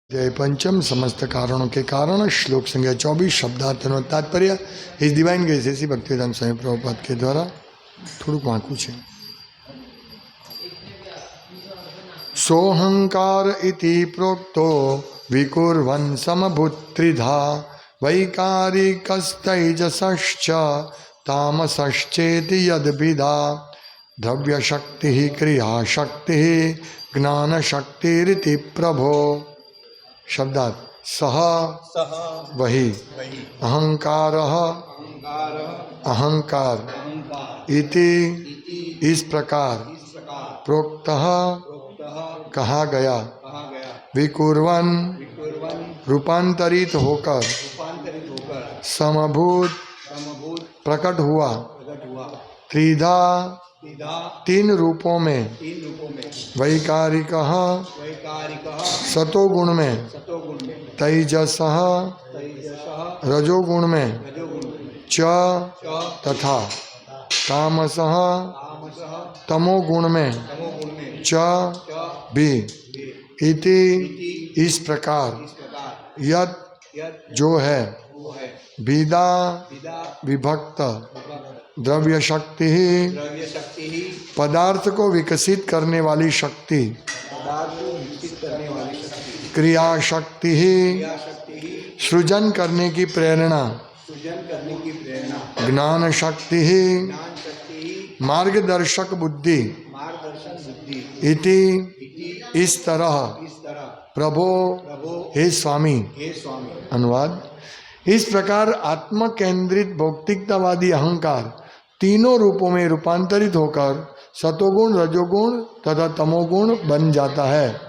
जय पंचम समस्त कारणों के कारण श्लोक संख्या 24 शब्दार्थ और तात्पर्य इस डिवाइन ग्रेस ऐसी भक्तिवेदांत स्वामी प्रभुपाद के द्वारा थोड़ું વાંકું છે। सोऽहंकार इति प्रोक्तो विकुर्वन् समभूत्त्रिधा वैकारिकस्तैजसश्च तामसश्चेति यद्विदा द्रव्यशक्तिः क्रियाशक्तिः ज्ञानशक्तिरिति प्रभो। शब्दार्थ सह वही अहंकार अहंकार इति इस प्रकार प्रोक्तः कहा गया विकुर्वन् रूपांतरित होकर समभूत प्रकट हुआ त्रिधा तीन रूपों में वैकारिक सतोगुण में तेजस रजोगुण में च तथा तामस तमोगुण में च भी इति इस प्रकार यत जो है विदा विभक्त द्रव्य शक्ति ही पदार्थ को विकसित करने वाली शक्ति क्रिया शक्ति ही सृजन करने की प्रेरणा ज्ञान शक्ति ही मार्गदर्शक बुद्धि इति इस तरह प्रभो हे स्वामी। अनुवाद इस प्रकार आत्म केंद्रित भौतिकतावादी अहंकार तीनों रूपों में रूपांतरित होकर सतोगुण रजोगुण तथा तमोगुण बन जाता है।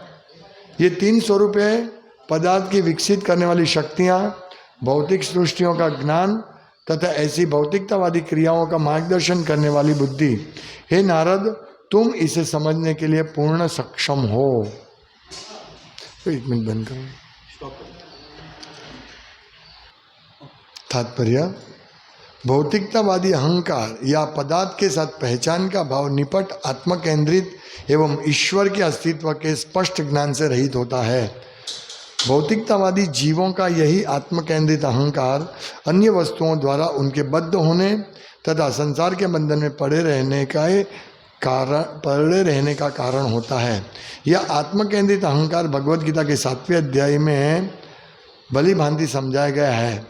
ये तीन स्वरूप है पदार्थ की विकसित करने वाली शक्तियाँ, भौतिक सृष्टियों का ज्ञान तथा ऐसी भौतिकतावादी क्रियाओं का मार्गदर्शन करने वाली बुद्धि। हे नारद, तुम इसे समझने के लिए पूर्ण सक्षम हो। तो 1 मिनट बंद करो। तात्पर्य भौतिकतावादी अहंकार या पदार्थ के साथ पहचान का भाव निपट आत्म केंद्रित एवं ईश्वर के अस्तित्व के स्पष्ट ज्ञान से रहित होता है। भौतिकतावादी जीवों का यही आत्म केंद्रित अहंकार अन्य वस्तुओं द्वारा उनके बद्ध होने तथा संसार के बंधन में पड़े रहने का कारण होता है। यह आत्म केंद्रित अहंकार भगवद गीता के 7वें अध्याय में भली भांति समझाया गया है।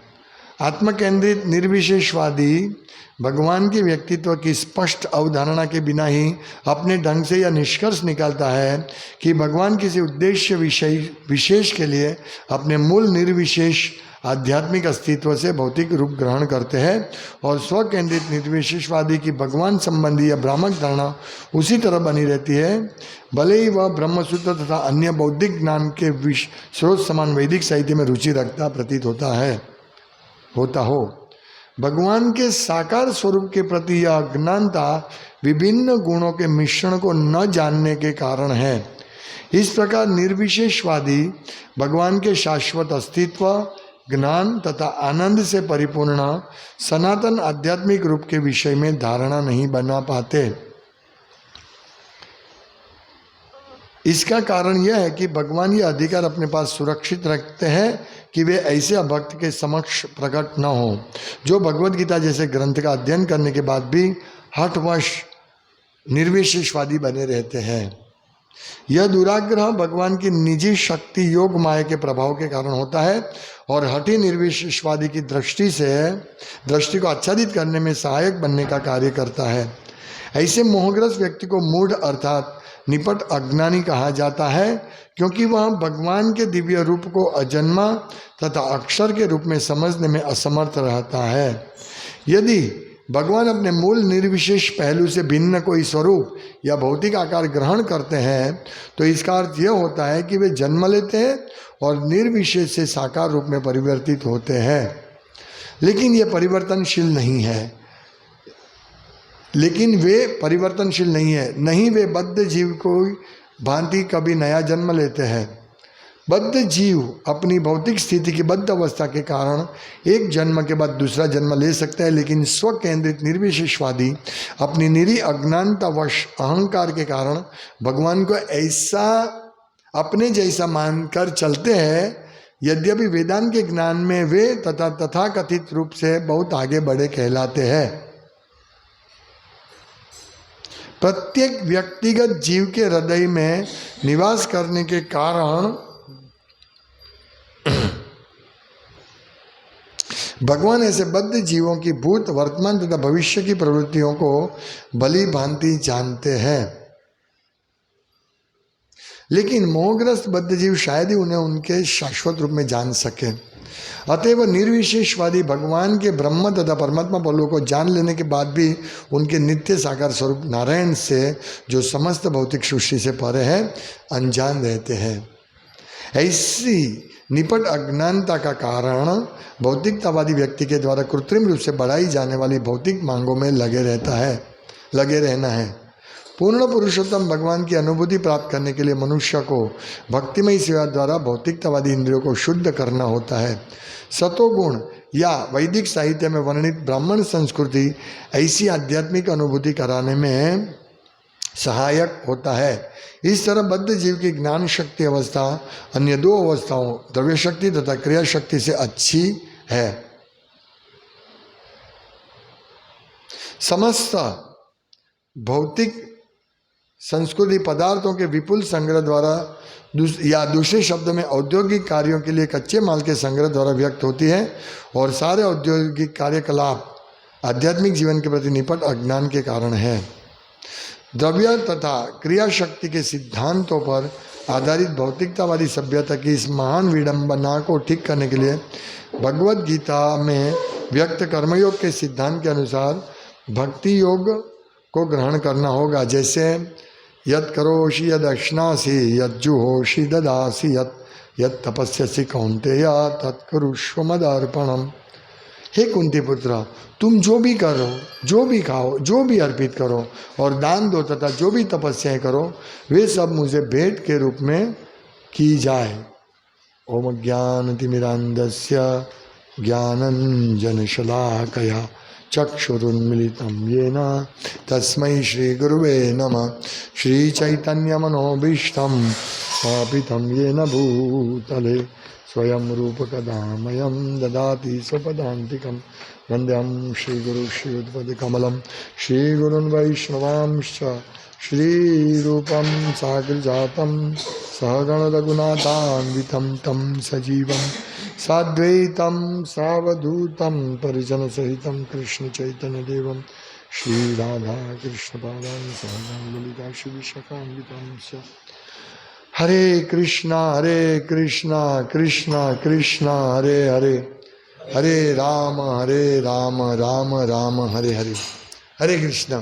आत्म केंद्रित निर्विशेषवादी भगवान के व्यक्तित्व की स्पष्ट अवधारणा के बिना ही अपने ढंग से यह निष्कर्ष निकालता है कि भगवान किसी उद्देश्य विशेष के लिए अपने मूल निर्विशेष आध्यात्मिक अस्तित्व से भौतिक रूप ग्रहण करते हैं और स्व केंद्रित निर्विशेषवादी की भगवान संबंधी या भ्रामक धारणा उसी तरह बनी रहती है, भले ही वह ब्रह्मसूत्र तथा अन्य बौद्धिक ज्ञान के स्रोत समान वैदिक साहित्य में रुचि रखता प्रतीत होता हो। भगवान के साकार स्वरूप के प्रति यह अज्ञानता विभिन्न गुणों के मिश्रण को न जानने के कारण है। इस प्रकार निर्विशेषवादी भगवान के शाश्वत अस्तित्व, ज्ञान तथा आनंद से परिपूर्ण सनातन आध्यात्मिक रूप के विषय में धारणा नहीं बना पाते। इसका कारण यह है कि भगवान ये अधिकार अपने पास सुरक्षित रखते हैं कि वे ऐसे अभक्त के समक्ष प्रकट न हो जो भगवद गीता जैसे ग्रंथ का अध्ययन करने के बाद भी हठवश निर्विशेषवादी बने रहते हैं। यह दुराग्रह भगवान की निजी शक्ति योग माया के प्रभाव के कारण होता है और हठी निर्विशेषवादी की दृष्टि को आच्छादित करने में सहायक बनने का कार्य करता है। ऐसे मोहग्रस्त व्यक्ति को मूढ़ अर्थात निपट अज्ञानी कहा जाता है, क्योंकि वह भगवान के दिव्य रूप को अजन्मा तथा अक्षर के रूप में समझने में असमर्थ रहता है। यदि भगवान अपने मूल निर्विशेष पहलू से भिन्न कोई स्वरूप या भौतिक आकार ग्रहण करते हैं तो इसका अर्थ यह होता है कि वे जन्म लेते हैं और निर्विशेष से साकार रूप में परिवर्तित होते हैं। लेकिन वे परिवर्तनशील नहीं है। नहीं वे बद्ध जीव को भांति कभी नया जन्म लेते हैं। बद्ध जीव अपनी भौतिक स्थिति की बद्ध अवस्था के कारण एक जन्म के बाद दूसरा जन्म ले सकता है, लेकिन स्व केंद्रित निर्विशेषवादी अपनी निरी अज्ञानतावश अहंकार के कारण भगवान को ऐसा अपने जैसा मानकर चलते हैं, यद्यपि वेदांत के ज्ञान में वे तथाकथित रूप से बहुत आगे बढ़े कहलाते हैं। प्रत्येक व्यक्तिगत जीव के हृदय में निवास करने के कारण भगवान ऐसे बद्ध जीवों की भूत, वर्तमान तथा भविष्य की प्रवृत्तियों को भली भांति जानते हैं, लेकिन मोहग्रस्त बद्ध जीव शायद ही उन्हें उनके शाश्वत रूप में जान सके। अतएव निर्विशेषवादी भगवान के ब्रह्म तथा परमात्मा पलों को जान लेने के बाद भी उनके नित्य साकार स्वरूप नारायण से, जो समस्त भौतिक सृष्टि से परे है, अनजान रहते हैं। ऐसी निपट अज्ञानता का कारण भौतिकतावादी व्यक्ति के द्वारा कृत्रिम रूप से बढ़ाई जाने वाली भौतिक मांगों में लगे रहना है। पूर्ण पुरुषोत्तम भगवान की अनुभूति प्राप्त करने के लिए मनुष्य को भक्तिमय सेवा द्वारा भौतिकतावादी इंद्रियों को शुद्ध करना होता है। सतोगुण या वैदिक साहित्य में वर्णित ब्राह्मण संस्कृति ऐसी आध्यात्मिक अनुभूति कराने में सहायक होता है। इस तरह बद्ध जीव की ज्ञान शक्ति अवस्था अन्य दो अवस्थाओं द्रव्य शक्ति तथा क्रिया शक्ति से अच्छी है। समस्त भौतिक संस्कृति पदार्थों के विपुल संग्रह द्वारा या दूसरे शब्द में औद्योगिक कार्यों के लिए कच्चे माल के संग्रह द्वारा व्यक्त होती है, और सारे औद्योगिक कार्यकलाप आध्यात्मिक जीवन के प्रति निपट अज्ञान के कारण है। द्रव्य तथा क्रिया शक्ति के सिद्धांतों पर आधारित भौतिकतावादी सभ्यता की इस महान विडंबना को ठीक करने के लिए भगवद गीता में व्यक्त कर्मयोग के सिद्धांत के अनुसार भक्ति योग को ग्रहण करना होगा। जैसे यत् करोषि यद् अश्नासि यज्जुहोषि ददासि यत् तपस्यसि कौन्तेय तत्कुरुष्व मदर्पणम्। हे कुंती पुत्र, तुम जो भी करो, जो भी खाओ, जो भी अर्पित करो और दान दो तथा जो भी तपस्याएं करो, वे सब मुझे भेंट के रूप में की जाए। ओम ज्ञानतिमिरान्धस्य ज्ञानञ्जनशलाकया चक्षुरुन्मिलितं येन तस्मै श्रीगुरुवे नमः। श्रीचैतन्यमनोभीष्टं स्थापितं येन भूतले स्वयं रूपकदामयं ददाति स्वपदान्तिकं। वन्देऽहं श्रीगुरु श्रीयुतपदकमलं श्रीगुरुन् वैष्णवांश्च श्रीरूपं साग्रजातं सहगण रघुनाथान्वितं तं सजीवं साद्वैतं सावधूतं परिजनसहितं कृष्ण चैतन्य देवं श्री राधा कृष्ण पादान् सहगण ललिता श्रीविशाखान्वितं च। हरे कृष्णा कृष्णा कृष्णा हरे हरे, हरे राम राम राम हरे हरे। हरे कृष्णा।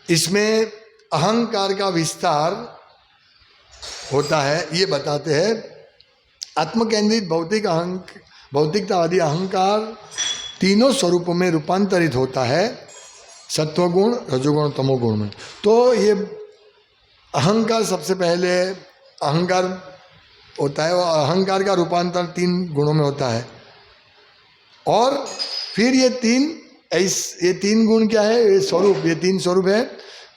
इसमें अहंकार का विस्तार होता है। ये बताते हैं आत्मकेंद्रित भौतिकतावादी अहंकार तीनों स्वरूपों में रूपांतरित होता है, सत्वगुण रजोगुण तमोगुण में। तो ये अहंकार सबसे पहले अहंकार होता है, और अहंकार का रूपांतर तीन गुणों में होता है। और फिर ये तीन गुण क्या है, ये स्वरूप, ये तीन स्वरूप है।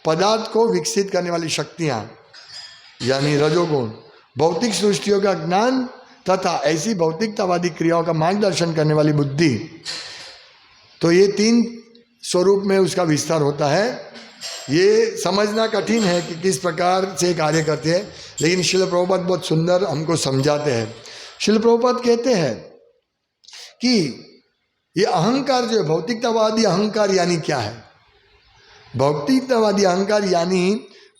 पदार्थ को विकसित करने वाली शक्तियाँ यानी रजोगुण, भौतिक सृष्टियों का ज्ञान तथा ऐसी भौतिकतावादी क्रियाओं का मार्गदर्शन करने वाली बुद्धि। तो ये तीन स्वरूप में उसका विस्तार होता है। ये समझना कठिन है कि किस प्रकार से कार्य करते हैं, लेकिन श्रील प्रभुपाद बहुत सुंदर हमको समझाते हैं। श्रील प्रभुपाद कहते हैं कि ये अहंकार जो है, भौतिकतावादी अहंकार यानी क्या है? भौतिकतावादी अहंकार यानी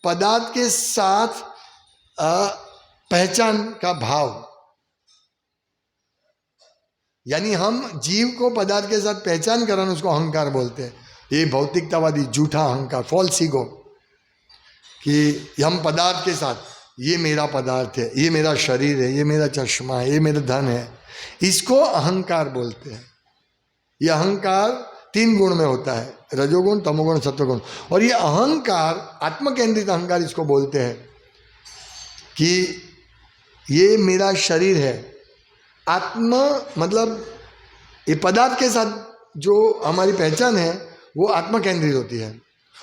पदार्थ के साथ पहचान का भाव, यानी हम जीव को पदार्थ के साथ पहचान कराना, उसको अहंकार बोलते हैं। ये भौतिकतावादी झूठा अहंकार, फॉल्स ईगो, कि हम पदार्थ के साथ, ये मेरा पदार्थ है, ये मेरा शरीर है, ये मेरा चश्मा है, ये मेरा धन है, इसको अहंकार बोलते हैं। ये अहंकार तीन गुण में होता है, रजोगुण तमोगुण सत्वगुण। और ये अहंकार, आत्मकेंद्रित अहंकार इसको बोलते हैं कि ये मेरा शरीर है। आत्म मतलब ये पदार्थ के साथ जो हमारी पहचान है वो आत्मा केंद्रित होती है,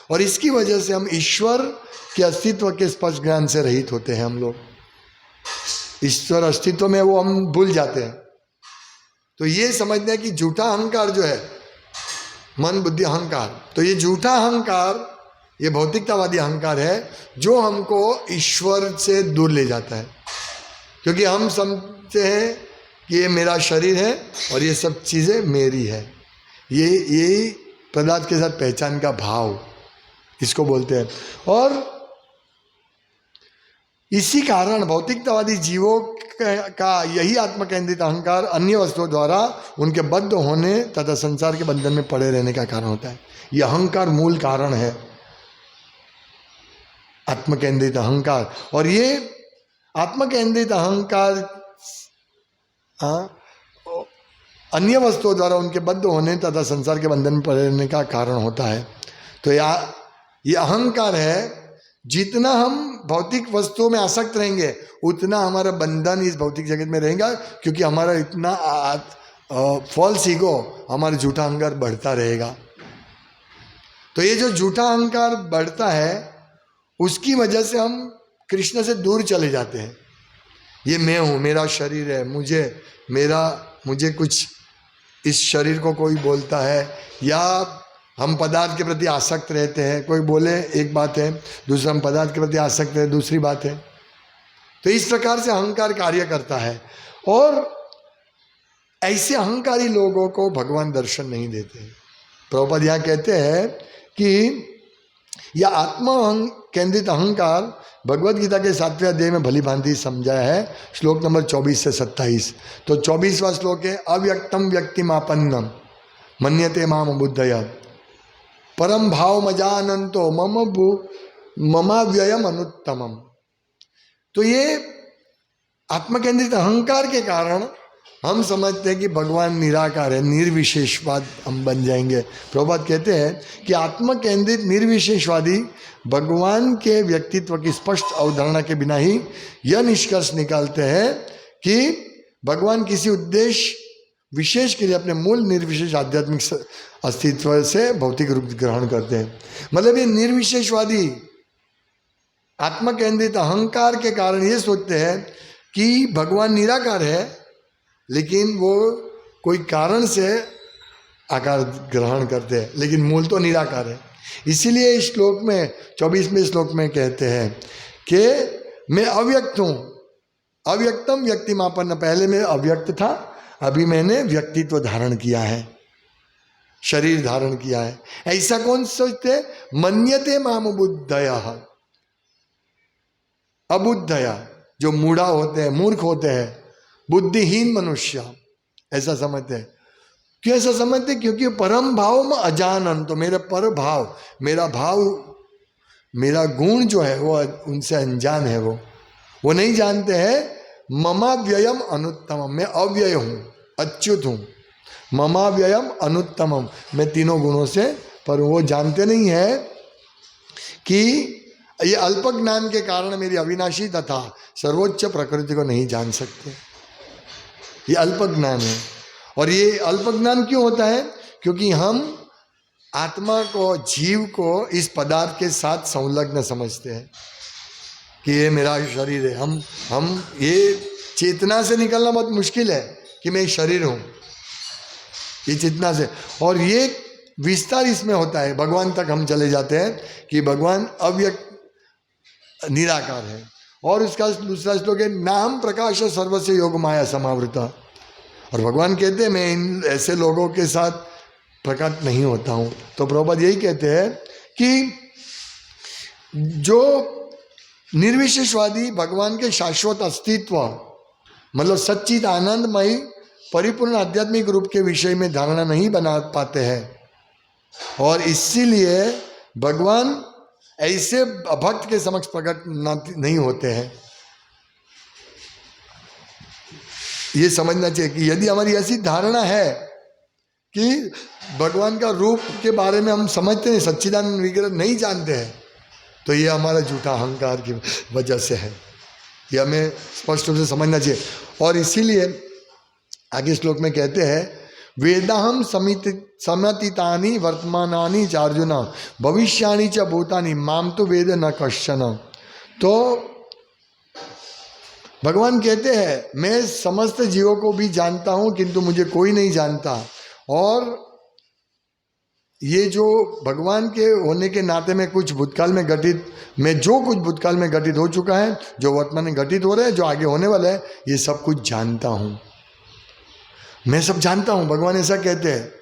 और इसकी वजह से हम ईश्वर के अस्तित्व के स्पष्ट ज्ञान से रहित होते हैं। हम लोग ईश्वर अस्तित्व में वो हम भूल जाते हैं। तो ये समझते हैं कि झूठा अहंकार जो है, मन बुद्धि अहंकार, तो ये झूठा अहंकार, ये भौतिकतावादी अहंकार है जो हमको ईश्वर से दूर ले जाता है। क्योंकि हम समझते हैं कि ये मेरा शरीर है और ये सब चीज़ें मेरी है। यही पदार्थ के साथ पहचान का भाव इसको बोलते हैं। और इसी कारण भौतिकतावादी जीवों का यही आत्मकेंद्रित अहंकार अन्य वस्तुओं द्वारा उनके बद्ध होने तथा संसार के बंधन में पड़े रहने का कारण होता है। यह अहंकार मूल कारण है, आत्मकेंद्रित अहंकार। और ये आत्मकेंद्रित अहंकार अन्य वस्तुओं द्वारा उनके बद्ध होने तथा संसार के बंधन में पड़े रहने का कारण होता है। तो ये अहंकार है, जितना हम भौतिक वस्तुओं में आसक्त रहेंगे उतना हमारा बंधन इस भौतिक जगत में रहेगा, क्योंकि हमारा इतना फॉल्स ईगो, हमारा झूठा अहंकार बढ़ता रहेगा। तो ये जो झूठा अहंकार बढ़ता है उसकी वजह से हम कृष्ण से दूर चले जाते हैं। ये मैं हूँ, मेरा शरीर है, मुझे कुछ, इस शरीर को कोई बोलता है, या हम पदार्थ के प्रति आसक्त रहते हैं। कोई बोले एक बात है, दूसरा हम पदार्थ के प्रति आसक्त है दूसरी बात है। तो इस प्रकार से अहंकार कार्य करता है और ऐसे अहंकारी लोगों को भगवान दर्शन नहीं देते। प्रभुपाद यहाँ कहते हैं कि यह आत्मा केंद्रित अहंकार भगवद गीता के 7वें अध्याय में भली भांति समझाया है, श्लोक नंबर 24 से 27। तो 24वां श्लोक है, अव्यक्तम व्यक्तिमापन्नम मन्यते माम बुद्धया परम भाव मजानंतो ममाव्ययम अनुत्तमम। तो ये आत्मकेंद्रित अहंकार के कारण हम समझते हैं कि भगवान निराकार है, निर्विशेषवाद हम बन जाएंगे। प्रभुपाद कहते हैं कि आत्मकेंद्रित निर्विशेषवादी भगवान के व्यक्तित्व की स्पष्ट अवधारणा के बिना ही यह निष्कर्ष निकालते हैं कि भगवान किसी उद्देश्य विशेष के लिए अपने मूल निर्विशेष आध्यात्मिक अस्तित्व से भौतिक रूप ग्रहण करते हैं। मतलब ये निर्विशेषवादी आत्मकेंद्रित अहंकार के कारण ये सोचते हैं कि भगवान निराकार है, लेकिन वो कोई कारण से आकार ग्रहण करते हैं, लेकिन मूल तो निराकार है। इसीलिए इस श्लोक में 24वें श्लोक में कहते हैं कि मैं अव्यक्त हूँ, अव्यक्तम व्यक्तिमापन्न, पहले मैं अव्यक्त था, अभी मैंने व्यक्तित्व धारण किया है, शरीर धारण किया है। ऐसा कौन सोचते? मन्यते माम बुद्धया, अबुद्धया, जो मूढ़ा होते हैं, मूर्ख होते हैं, बुद्धिहीन मनुष्य ऐसा समझते हैं। क्यों ऐसा समझते? क्योंकि परम भाव में अजानन, तो मेरा पर भाव, मेरा भाव, मेरा गुण जो है वो उनसे अनजान है। वो नहीं जानते हैं ममाव्ययम अनुत्तमम, मैं अव्यय हूँ, अच्युत हूँ। ममाव्ययम अनुत्तमम, मैं तीनों गुणों से पर, वो जानते नहीं है कि ये अल्प ज्ञान के कारण मेरी अविनाशी तथा सर्वोच्च प्रकृति को नहीं जान सकते। ये अल्प ज्ञान है। और ये अल्प ज्ञान क्यों होता है? क्योंकि हम आत्मा को, जीव को इस पदार्थ के साथ संलग्न समझते हैं कि ये मेरा शरीर है। हम ये चेतना से निकलना बहुत मुश्किल है कि मैं शरीर हूँ, ये चेतना से। और ये विस्तार इसमें होता है, भगवान तक हम चले जाते हैं कि भगवान अव्यक्त निराकार है। और उसका दूसरा श्लोक है, नाम प्रकाश सर्वस्य योग माया समावृता। और भगवान कहते हैं मैं इन ऐसे लोगों के साथ प्रकट नहीं होता हूँ। तो प्रभुपाद यही कहते हैं कि जो निर्विशेषवादी भगवान के शाश्वत अस्तित्व, मतलब सच्चिद आनंदमयी परिपूर्ण आध्यात्मिक रूप के विषय में धारणा नहीं बना पाते हैं, और इसीलिए भगवान ऐसे भक्त के समक्ष प्रकट नहीं होते हैं। ये समझना चाहिए कि यदि हमारी ऐसी धारणा है कि भगवान का रूप के बारे में हम समझते हैं, सच्चिदानंद विग्रह नहीं जानते हैं, तो ये हमारा झूठा अहंकार की वजह से है। ये हमें स्पष्ट रूप से समझना चाहिए। और इसीलिए आगे श्लोक में कहते हैं, वेदाहम समतीतानि वर्तमानानि च अर्जुन भविष्यानि च भूतानि माम तो वेद न कश्चन। तो भगवान कहते हैं मैं समस्त जीवों को भी जानता हूं किंतु मुझे कोई नहीं जानता। और ये जो भगवान के होने के नाते में कुछ भूतकाल में घटित, मैं जो कुछ भूतकाल में घटित हो चुका है, जो वर्तमान में घटित हो रहा है, जो आगे होने वाला है, ये सब कुछ जानता हूं, मैं सब जानता हूं, भगवान ऐसा कहते हैं।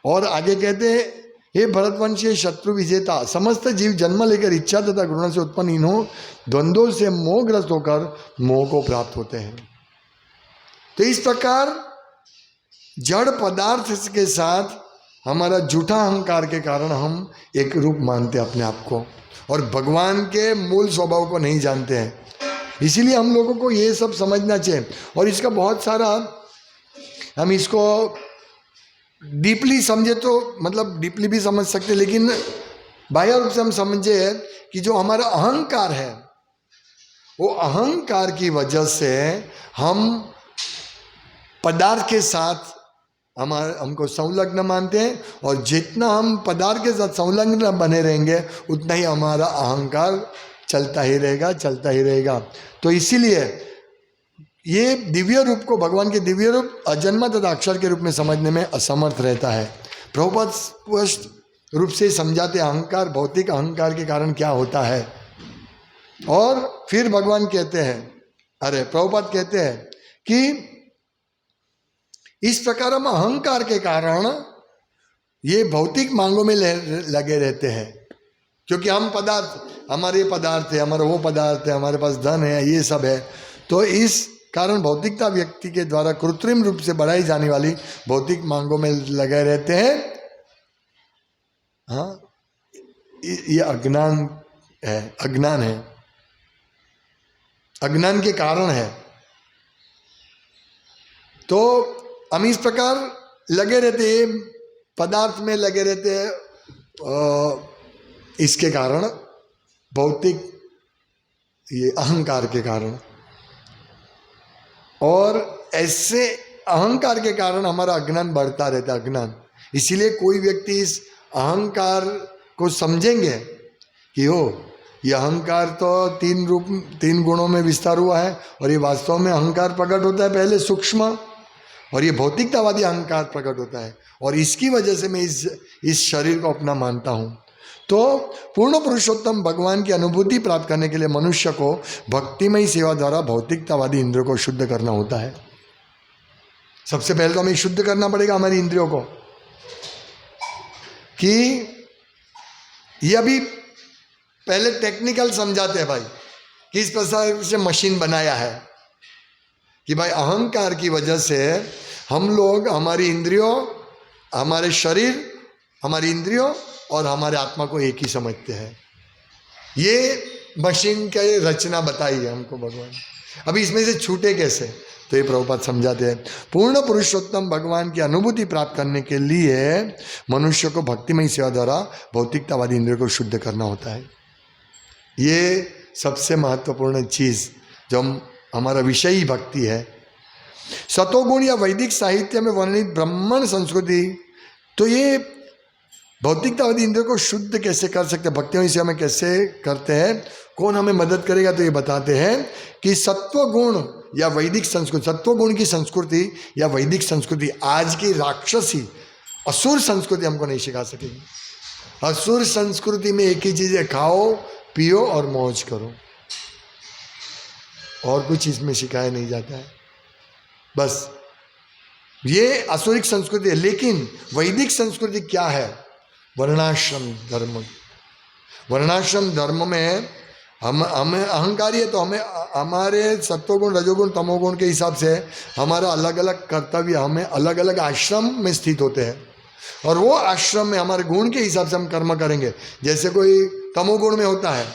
और आगे कहते हैं हे भरतवंशीय शत्रु विजेता, समस्त जीव जन्म लेकर इच्छा तथा घृणा से उत्पन्न इन्हों द्वंद्वों से मोहग्रस्त होकर मोह को प्राप्त होते हैं। तो इस प्रकार जड़ पदार्थ के साथ हमारा झूठा अहंकार के कारण हम एक रूप मानते हैं अपने आप को, और भगवान के मूल स्वभाव को नहीं जानते हैं। इसीलिए हम लोगों को ये सब समझना चाहिए। और इसका बहुत सारा, हम इसको डीपली समझे तो मतलब डीपली भी समझ सकते, लेकिन बाह्य रूप से हम समझे कि जो हमारा अहंकार है, वो अहंकार की वजह से हम पदार्थ के साथ हमको संलग्न मानते हैं, और जितना हम पदार्थ के साथ संलग्न बने रहेंगे उतना ही हमारा अहंकार चलता ही रहेगा, चलता ही रहेगा। तो इसीलिए ये दिव्य रूप को, भगवान के दिव्य रूप अजन्मा तथा अक्षर के रूप में समझने में असमर्थ रहता है। प्रभुपाद स्पष्ट रूप से समझाते अहंकार, भौतिक अहंकार के कारण क्या होता है। और फिर भगवान कहते हैं, अरे प्रभुपाद कहते हैं कि इस प्रकार हम अहंकार के कारण ये भौतिक मांगों में लगे रहते हैं, क्योंकि हम पदार्थ, हमारे पदार्थ है, हमारा वो पदार्थ है, हमारे पास धन है, ये सब है। तो इस कारण भौतिकता व्यक्ति के द्वारा कृत्रिम रूप से बढ़ाई जाने वाली भौतिक मांगों में लगे रहते हैं। हाँ, ये अज्ञान है, अज्ञान है, अज्ञान के कारण है। तो हम इस प्रकार लगे रहते हैं, पदार्थ में लगे रहते हैं, इसके कारण, भौतिक ये अहंकार के कारण। और ऐसे अहंकार के कारण हमारा अज्ञान बढ़ता रहता है, अज्ञान। इसीलिए कोई व्यक्ति इस अहंकार को समझेंगे कि हो ये अहंकार तो तीन गुणों में विस्तार हुआ है, और ये वास्तव में अहंकार प्रकट होता है पहले सूक्ष्म, और ये भौतिकतावादी अहंकार प्रकट होता है, और इसकी वजह से मैं इस शरीर को अपना मानता हूँ। तो पूर्ण पुरुषोत्तम भगवान की अनुभूति प्राप्त करने के लिए मनुष्य को भक्तिमय सेवा द्वारा भौतिकतावादी इंद्रियों को शुद्ध करना होता है। सबसे पहले तो हमें शुद्ध करना पड़ेगा हमारी इंद्रियों को, कि ये अभी पहले टेक्निकल समझाते हैं भाई, किस प्रकार से मशीन बनाया है, कि भाई अहंकार की वजह से हम लोग हमारी इंद्रियों, हमारे शरीर, हमारी इंद्रियों और हमारे आत्मा को एक ही समझते हैं। ये मशीन की रचना बताई है हमको भगवान। अभी इसमें से छूटे कैसे, तो ये प्रभुपाद समझाते हैं। पूर्ण पुरुषोत्तम भगवान की अनुभूति प्राप्त करने के लिए मनुष्य को भक्तिमय सेवा द्वारा भौतिकतावादी इंद्रियों को शुद्ध करना होता है। ये सबसे महत्वपूर्ण चीज़ जो हमारा विषय ही भक्ति है। सतोगुण या वैदिक साहित्य में वर्णित ब्राह्मण संस्कृति, तो ये भौतिकतावादी इंद्रियों को शुद्ध कैसे कर सकते हैं, भक्तिमय सेवा में कैसे करते हैं, कौन हमें मदद करेगा, तो ये बताते हैं कि सत्वगुण या वैदिक संस्कृति, सत्वगुण की संस्कृति या वैदिक संस्कृति आज की राक्षसी असुर संस्कृति हमको नहीं सिखा सकेगी। असुर संस्कृति में एक ही चीज़ है, खाओ पियो और मौज करो, और कुछ इसमें सिखाया नहीं जाता है। बस ये असुरिक संस्कृति है। लेकिन वैदिक संस्कृति क्या है, वर्णाश्रम धर्म। वर्णाश्रम धर्म में हमें अहंकारी है, तो हमें हमारे सत्वगुण रजोगुण तमोगुण के हिसाब से हमारा अलग अलग कर्तव्य, हमें अलग अलग आश्रम में स्थित होते हैं, और वो आश्रम में हमारे गुण के हिसाब से हम कर्म करेंगे। जैसे कोई तमोगुण में होता है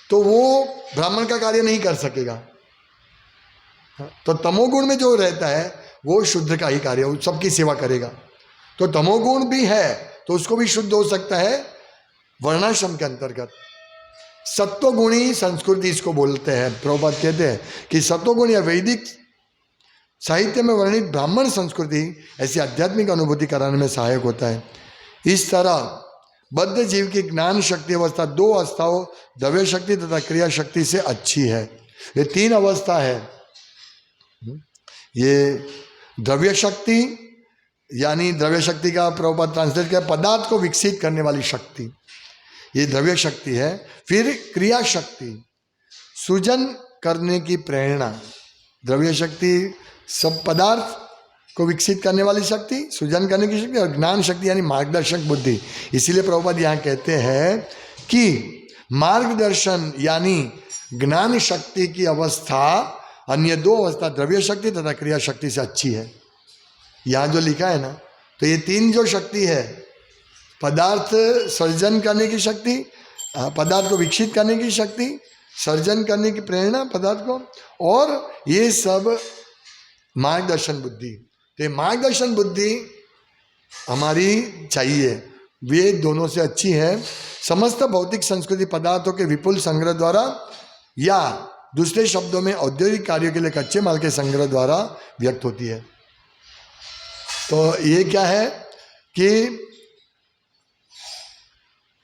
तो वो ब्राह्मण का कार्य नहीं कर सकेगा, तो तमोगुण में जो रहता है वो शुद्ध का ही कार्य, वो सबकी सेवा करेगा। तो तमोगुण भी है तो उसको भी शुद्ध हो सकता है वर्णाश्रम के अंतर्गत। सत्वगुणी संस्कृति इसको बोलते हैं। प्रभुपाद कहते हैं कि सत्वगुण या वैदिक साहित्य में वर्णित ब्राह्मण संस्कृति ऐसी आध्यात्मिक अनुभूति कराने में सहायक होता है। इस तरह बद्ध जीव की ज्ञान शक्ति अवस्था दो अवस्थाओं द्रव्य शक्ति तथा क्रिया शक्ति से अच्छी है। ये तीन अवस्था है। ये द्रव्य शक्ति यानी द्रव्य शक्ति का प्रभुपाद ट्रांसलेट किया पदार्थ को विकसित करने वाली शक्ति, ये द्रव्य शक्ति है। फिर क्रिया शक्ति सृजन करने की प्रेरणा, द्रव्य शक्ति सब पदार्थ को विकसित करने वाली शक्ति, सृजन करने की शक्ति, और ज्ञान शक्ति यानी मार्गदर्शक बुद्धि। इसीलिए प्रभुपाद यहाँ कहते हैं कि मार्गदर्शन यानी ज्ञान शक्ति की अवस्था अन्य दो अवस्था द्रव्य शक्ति तथा क्रिया शक्ति से अच्छी है। यहाँ जो लिखा है ना, तो ये तीन जो शक्ति है, पदार्थ सर्जन करने की शक्ति, पदार्थ को विकसित करने की शक्ति, सर्जन करने की प्रेरणा पदार्थ को, और ये सब मार्गदर्शन बुद्धि। तो मार्गदर्शन बुद्धि हमारी चाहिए, वे दोनों से अच्छी है। समस्त भौतिक संस्कृति पदार्थों के विपुल संग्रह द्वारा या दूसरे शब्दों में औद्योगिक कार्यों के लिए कच्चे माल के संग्रह द्वारा व्यक्त होती है। तो ये क्या है कि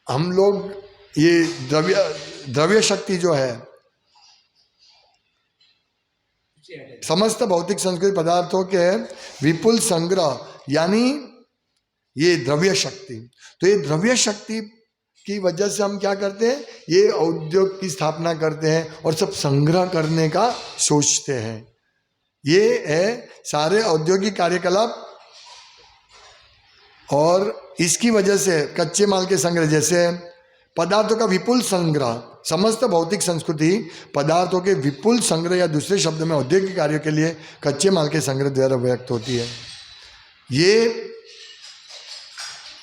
हम लोग ये द्रव्य शक्ति जो है, समस्त भौतिक संस्कृति पदार्थों के विपुल संग्रह यानी ये द्रव्य शक्ति, तो ये द्रव्य शक्ति की वजह से हम क्या करते हैं, ये उद्योग की स्थापना करते हैं और सब संग्रह करने का सोचते हैं। ये है सारे औद्योगिक कार्यकलाप, और इसकी वजह से कच्चे माल के संग्रह जैसे पदार्थों का विपुल संग्रह, समस्त भौतिक संस्कृति पदार्थों के विपुल संग्रह या दूसरे शब्द में औद्योगिक कार्यों के लिए कच्चे माल के संग्रह द्वारा व्यक्त होती है। ये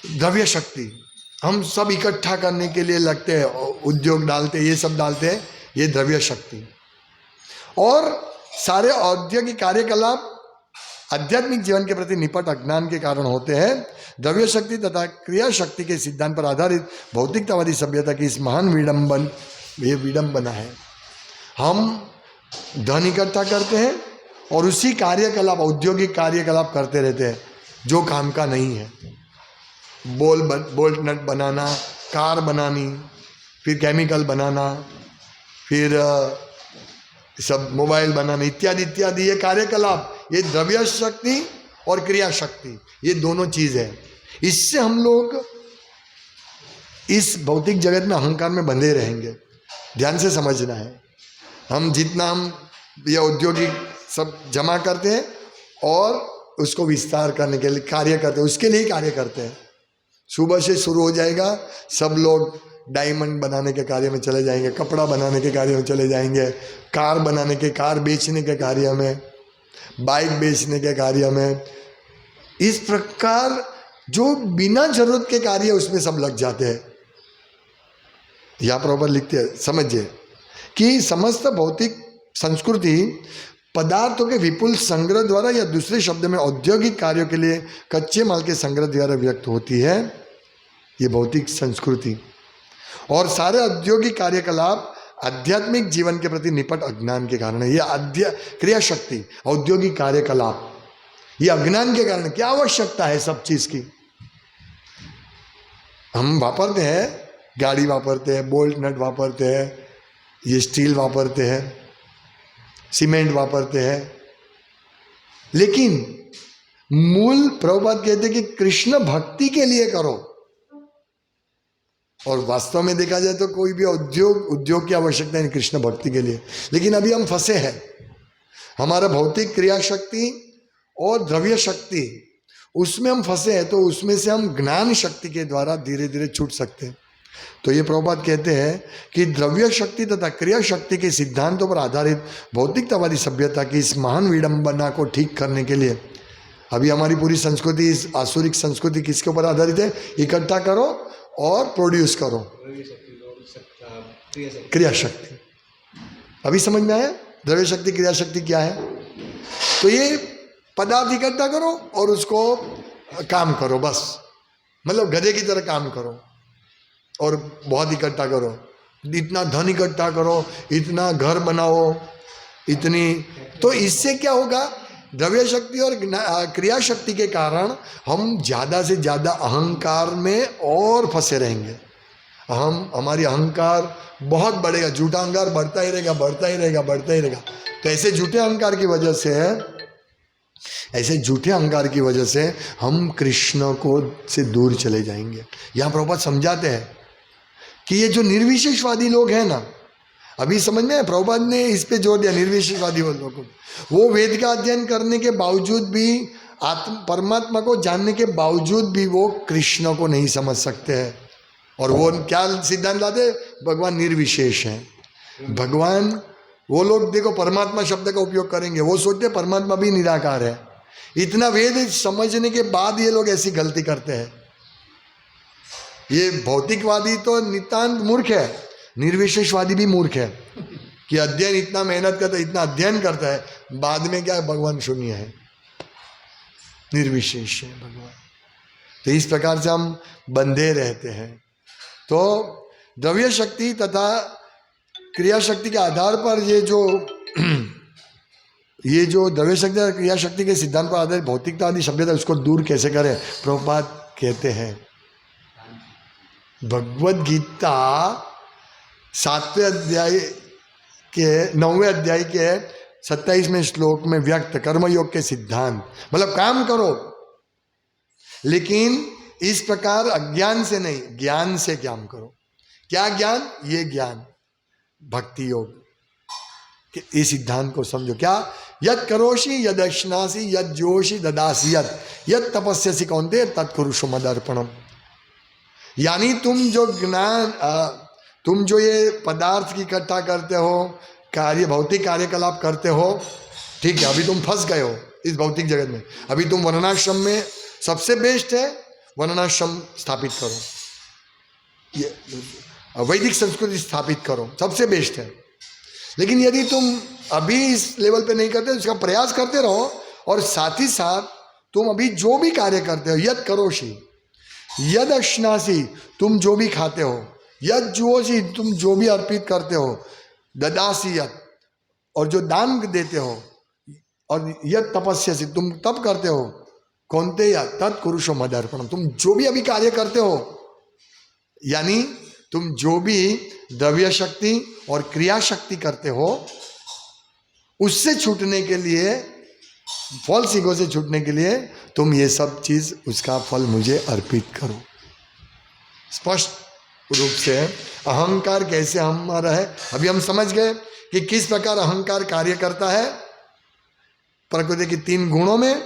द्रव्य शक्ति हम सब इकट्ठा करने के लिए लगते हैं, उद्योग डालते, ये सब डालते हैं, ये द्रव्य शक्ति। और सारे औद्योगिक कार्यकलाप आध्यात्मिक जीवन के प्रति निपट अज्ञान के कारण होते हैं। द्रव्य शक्ति तथा क्रिया शक्ति के सिद्धांत पर आधारित भौतिकतावादी सभ्यता की इस महान विडंबना है। हम धन इकट्ठा करते हैं और उसी कार्यकलाप, औद्योगिक कार्यकलाप करते रहते हैं जो काम का नहीं है। बोल्ट नट बनाना, कार बनानी, फिर केमिकल बनाना, फिर सब मोबाइल बनाना इत्यादि इत्यादि, ये कार्यकलाप, ये द्रव्य शक्ति और क्रिया शक्ति, ये दोनों चीज़ है। इससे हम लोग इस भौतिक जगत में अहंकार में बंधे रहेंगे। ध्यान से समझना है, हम जितना हम ये औद्योगिक सब जमा करते हैं और उसको विस्तार करने के लिए कार्य करते हैं, उसके लिए ही कार्य करते हैं। सुबह से शुरू हो जाएगा, सब लोग डायमंड बनाने के कार्य में चले जाएंगे, कपड़ा बनाने के कार्य में चले जाएंगे, कार बनाने के, कार बेचने के कार्य में, बाइक बेचने के कार्य में। इस प्रकार जो बिना जरूरत के कार्य उसमें सब लग जाते हैं। यहाँ प्रॉपर लिखते हैं, समझिए कि समस्त भौतिक संस्कृति पदार्थों के विपुल संग्रह द्वारा या दूसरे शब्द में औद्योगिक कार्यों के लिए कच्चे माल के संग्रह द्वारा व्यक्त होती है, ये भौतिक संस्कृति। और सारे औद्योगिक कार्यकलाप आध्यात्मिक जीवन के प्रति निपट अज्ञान के कारण है। ये क्रिया शक्ति, औद्योगिक कार्यकलाप, ये अज्ञान के कारण। क्या आवश्यकता है सब चीज की? हम वापरते हैं, गाड़ी वापरते हैं, बोल्ट नट वापरते हैं, ये स्टील वापरते हैं, सीमेंट वापरते हैं, लेकिन मूल प्रभुपाद कहते हैं कि कृष्ण भक्ति के लिए करो। और वास्तव में देखा जाए तो कोई भी उद्योग की आवश्यकता नहीं कृष्ण भक्ति के लिए। लेकिन अभी हम फंसे हैं, हमारा भौतिक क्रिया शक्ति और द्रव्य शक्ति उसमें हम फंसे हैं, तो उसमें से हम ज्ञान शक्ति के द्वारा धीरे धीरे छूट सकते हैं। तो ये प्रभुपाद कहते हैं कि द्रव्य शक्ति तथा क्रिया शक्ति के सिद्धांतों पर आधारित भौतिकतावादी सभ्यता की इस महान विडंबना को ठीक करने के लिए, अभी हमारी पूरी संस्कृति, इस आसुरिक संस्कृति किसके ऊपर आधारित है? इकट्ठा करो और प्रोड्यूस करो, क्रिया शक्ति। अभी समझ में आया द्रव्य शक्ति क्रिया शक्ति क्या है? तो ये पदार्थ इकट्ठा करो और उसको काम करो, बस मतलब गधे की तरह काम करो और बहुत इकट्ठा करो, इतना धन इकट्ठा करो, इतना घर बनाओ, इतनी। तो इससे क्या होगा? द्रव्य शक्ति और क्रिया शक्ति के कारण हम ज़्यादा से ज़्यादा अहंकार में और फंसे रहेंगे। हमारी अहंकार बहुत बढ़ेगा, झूठा अहंकार बढ़ता ही रहेगा, बढ़ता ही रहेगा, बढ़ता ही रहेगा। तो ऐसे झूठे अहंकार की वजह से, ऐसे झूठे अहंकार की वजह से हम कृष्ण को से दूर चले जाएंगे। यहाँ प्रभुपाद समझाते हैं कि ये जो निर्विशेषवादी लोग हैं ना, अभी समझ में, प्रभुपाद ने इस पे जोर दिया, निर्विशेषवादी लोगों को, वो वेद का अध्ययन करने के बावजूद भी, परमात्मा को जानने के बावजूद भी वो कृष्ण को नहीं समझ सकते हैं। और वो क्या सिद्धांत लाते, भगवान निर्विशेष हैं। भगवान, वो लोग देखो परमात्मा शब्द का उपयोग करेंगे, वो सोचते परमात्मा भी निराकार है। इतना वेद समझने के बाद ये लोग ऐसी गलती करते हैं। ये भौतिकवादी तो नितांत मूर्ख है, निर्विशेषवादी भी मूर्ख है कि अध्ययन इतना मेहनत करता है, इतना अध्ययन करता है, बाद में क्या भगवान शून्य है, निर्विशेष है भगवान। तो इस प्रकार से हम बंधे रहते हैं। तो द्रव्य शक्ति तथा क्रिया शक्ति के आधार पर ये जो द्रव्य शक्ति और क्रिया शक्ति के सिद्धांत पर आधारित भौतिकता आदि सभ्यता, उसको दूर कैसे करें। प्रभुपाद कहते हैं भगवद गीता 7वें अध्याय के 9वें अध्याय के 27वें श्लोक में व्यक्त कर्मयोग के सिद्धांत, मतलब काम करो लेकिन इस प्रकार अज्ञान से नहीं, ज्ञान से काम करो। क्या ज्ञान? ये ज्ञान भक्ति योग, इस सिद्धांत को समझो। क्या? यद करोषि यद अश्नासी यद जोषि ददासी यद तपस्यसि कौन्तेय तत्कुरुषो मदर्पणम। यानी तुम जो ज्ञान, तुम जो ये पदार्थ की इकट्ठा करते हो, कार्य, भौतिक कार्यकलाप करते हो, ठीक है, अभी तुम फंस गए हो इस भौतिक जगत में। अभी तुम वर्णाश्रम में, सबसे बेस्ट है वर्णाश्रम स्थापित करो, ये वैदिक संस्कृति स्थापित करो, सबसे बेस्ट है। लेकिन यदि तुम अभी इस लेवल पे नहीं करते, उसका प्रयास करते रहो, और साथ ही साथ तुम अभी जो भी कार्य करते हो, यद करोषि यद अश्नासी, तुम जो भी खाते हो, यद जुओषि, तुम जो भी अर्पित करते हो, ददासी यद, और जो दान देते हो, और यद तपस्यसि, तुम तप करते हो, कौन्तेय तत्कुरुषो मदर्पणम, तुम जो भी अभी कार्य करते हो, यानी तुम जो भी द्रव्य शक्ति और क्रिया शक्ति करते हो, उससे छूटने के लिए, फॉल्स ईगो से छूटने के लिए तुम ये सब चीज, उसका फल मुझे अर्पित करो। स्पष्ट रूप से अहंकार कैसे हमारा है, अभी हम समझ गए कि किस प्रकार अहंकार कार्य करता है प्रकृति की 3 गुणों में,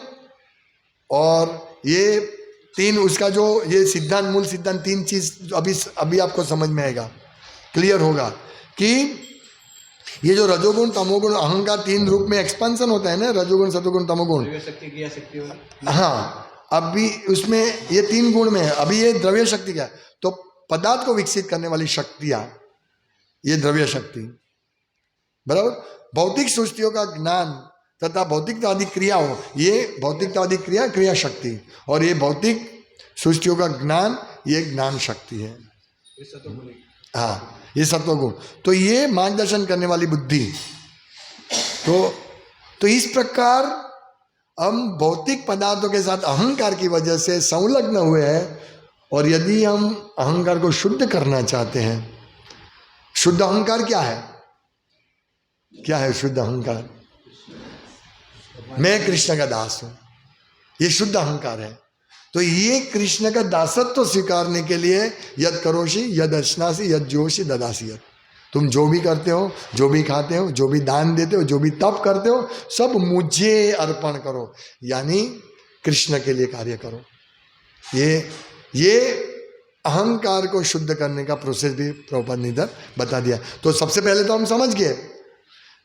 और ये 3 उसका जो ये सिद्धांत, मूल सिद्धांत, 3 चीज अभी आपको समझ में आएगा, क्लियर होगा कि ये जो रजोगुण तमोगुण अहंकार 3 रूप में एक्सपेंशन होता है ना, रजोगुण सतोगुण तमोगुण, हाँ, अभी उसमें ये 3 गुण में है। अभी ये द्रव्य शक्ति क्या है, तो पदार्थ को विकसित करने वाली शक्तियां, ये द्रव्य शक्ति, बराबर। भौतिक सृष्टियों का ज्ञान तथा भौतिकतावादी क्रिया हो, ये भौतिकतावादी क्रिया, क्रिया शक्ति, और ये भौतिक सृष्टियों का ज्ञान, ये ज्ञान शक्ति है, हाँ, ये सत्वगुण। तो ये मार्गदर्शन करने वाली बुद्धि। तो इस प्रकार हम भौतिक पदार्थों के साथ अहंकार की वजह से संलग्न हुए हैं, और यदि हम अहंकार को शुद्ध करना चाहते हैं, शुद्ध अहंकार क्या है? क्या है शुद्ध अहंकार? मैं कृष्ण का दास हूं, ये शुद्ध अहंकार है। तो ये कृष्ण का दासत्व स्वीकारने के लिए यद करोषि यद अश्नासी यद जोषि ददासी यद, तुम जो भी करते हो, जो भी खाते हो, जो भी दान देते हो, जो भी तप करते हो, सब मुझे अर्पण करो, यानी कृष्ण के लिए कार्य करो। ये अहंकार को शुद्ध करने का प्रोसेस भी प्रभुपाद ने इधर बता दिया। तो सबसे पहले तो हम समझ गए,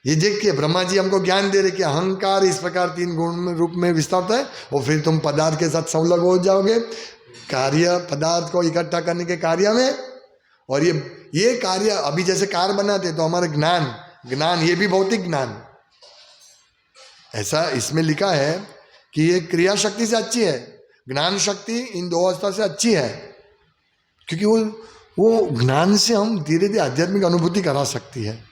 ये देखिए ब्रह्मा जी हमको ज्ञान दे रहे कि अहंकार इस प्रकार 3 गुण रूप में विस्तार होता है, और फिर तुम पदार्थ के साथ संलग्न हो जाओगे कार्य, पदार्थ को इकट्ठा करने के कार्य में। और ये कार्य अभी जैसे कार बनाते तो हमारा ज्ञान ये भी भौतिक ज्ञान, ऐसा इसमें लिखा है कि ये क्रिया शक्ति से अच्छी है, ज्ञान शक्ति इन 2 अवस्था से अच्छी है, क्योंकि वो ज्ञान से हम धीरे धीरे आध्यात्मिक अनुभूति करा सकती है,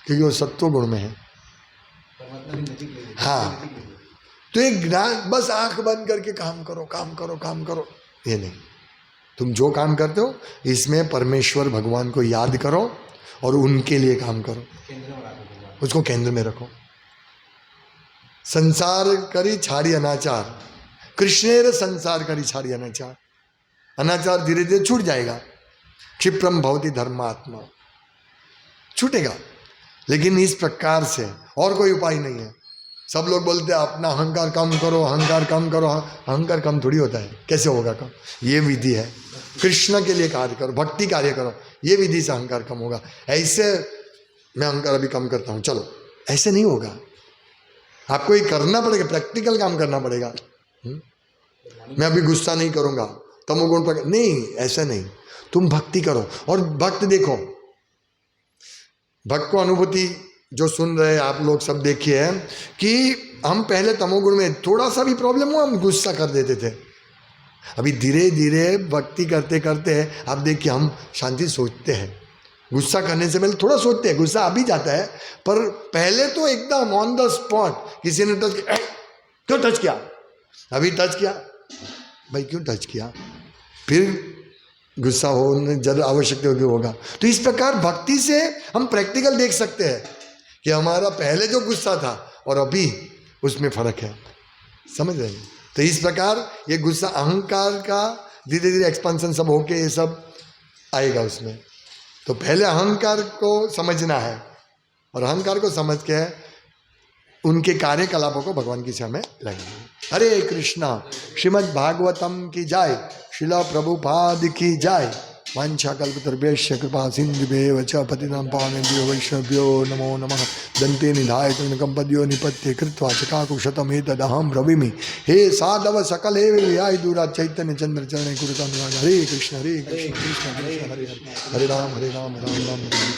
क्योंकि वो सत्व गुण में है। हाँ, तो एक ज्ञान बस आंख बंद करके काम करो काम करो काम करो, ये नहीं। तुम जो काम करते हो इसमें परमेश्वर भगवान को याद करो और उनके लिए काम करो, उसको केंद्र में रखो। संसार करी छाड़ी अनाचार, कृष्णेर संसार करी छाड़ी अनाचार। अनाचार धीरे धीरे छूट जाएगा। क्षिप्रम भवति धर्मात्मा, छूटेगा। लेकिन इस प्रकार से और कोई उपाय नहीं है। सब लोग बोलते हैं अपना अहंकार कम करो, अहंकार कम करो। अहंकार कम थोड़ी होता है, कैसे होगा कम? ये विधि है, कृष्ण के लिए कार्य करो, भक्ति कार्य करो, ये विधि से अहंकार कम होगा। ऐसे मैं अहंकार अभी कम करता हूँ चलो, ऐसे नहीं होगा। आपको ये करना पड़ेगा, प्रैक्टिकल काम करना पड़ेगा। मैं अभी गुस्सा नहीं करूँगा, तमोगुण पर नहीं, ऐसा नहीं। तुम भक्ति करो और भक्त देखो, भक्त को अनुभूति जो सुन रहे आप लोग सब देखिए कि हम पहले तमोगुण में थोड़ा सा भी प्रॉब्लम हुआ हम गुस्सा कर देते थे। अभी धीरे धीरे भक्ति करते करते आप देखिए हम शांति सोचते हैं। गुस्सा करने से पहले थोड़ा सोचते हैं, गुस्सा आ भी जाता है, पर पहले तो एकदम ऑन द स्पॉट किसी ने टच किया, क्यों टच किया, अभी टच किया भाई, क्यों टच किया, फिर गुस्सा हो जब आवश्यकता होगी होगा। तो इस प्रकार भक्ति से हम प्रैक्टिकल देख सकते हैं कि हमारा पहले जो गुस्सा था और अभी उसमें फर्क है, समझ रहे हैं? तो इस प्रकार ये गुस्सा अहंकार का धीरे धीरे एक्सपेंशन सब होके ये सब आएगा उसमें। तो पहले अहंकार को समझना है और अहंकार को समझ के उनके कार्यकलापों को भगवान की सेवा में लगेंगे। हरे कृष्णा। श्रीमद् भागवतम की जय। शिला प्रभुपाद की जय। वांछा कल्पतरुभ्यश्च कृपा सिन्धुभ्येव च पतितां पावनेभ्यो वैष्णवेभ्यो नमो नमः। दन्ते निधाय तृणकम्पद्यो निपत्य कृत्वा चकाकुशतमेतदहं ब्रवीमि। हे साधव सकल हे विहाय दूरा चैतन्य चंद्र चरण कुरुतां। हरे कृष्ण कृष्ण कृष्ण हरे हरे, हरे राम राम राम।